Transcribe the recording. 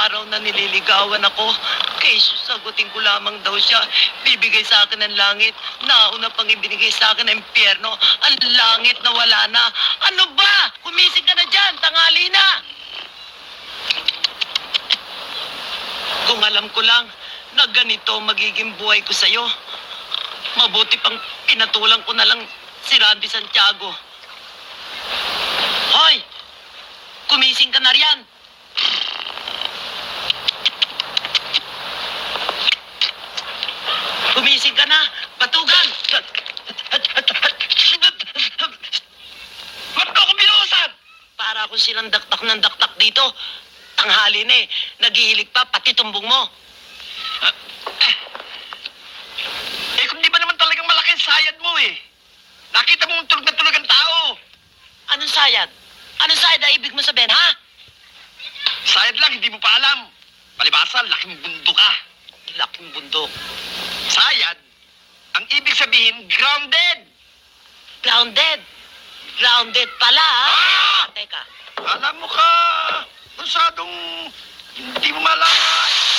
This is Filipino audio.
araw na nililigawan ako. Kesyo sagutin ko lamang daw siya. Bibigay sa akin ng langit. Nauna pang ibinigay sa akin ng impyerno. Ang langit na wala na. Ano ba? Kumising ka na dyan. Tanghali na. Kung alam ko lang na ganito magiging buhay ko sa'yo, mabuti pang pinatulang ko na lang si Randy Santiago. Hoy! Kumising ka na riyan. Kumising ka na. Batugan. Ba't ako binuusan? Para ako silang daktak ng daktak dito. Tanghali na eh. Naghihilig pa, pati tumbong mo. Kung di ba naman talagang malaking sayad mo eh. Nakita mo tulog na tulog ang tao. Anong sayad? Anong sayad na ibig mo sabihin, ha? Sayad lang, hindi mo pa alam. Palibasa, laking bundok ka. Laking bundok. Sayad, ang ibig sabihin, grounded. Grounded. Grounded pala, ha? Ah! Teka. Alam mo ka, masyadong hindi mo malaman.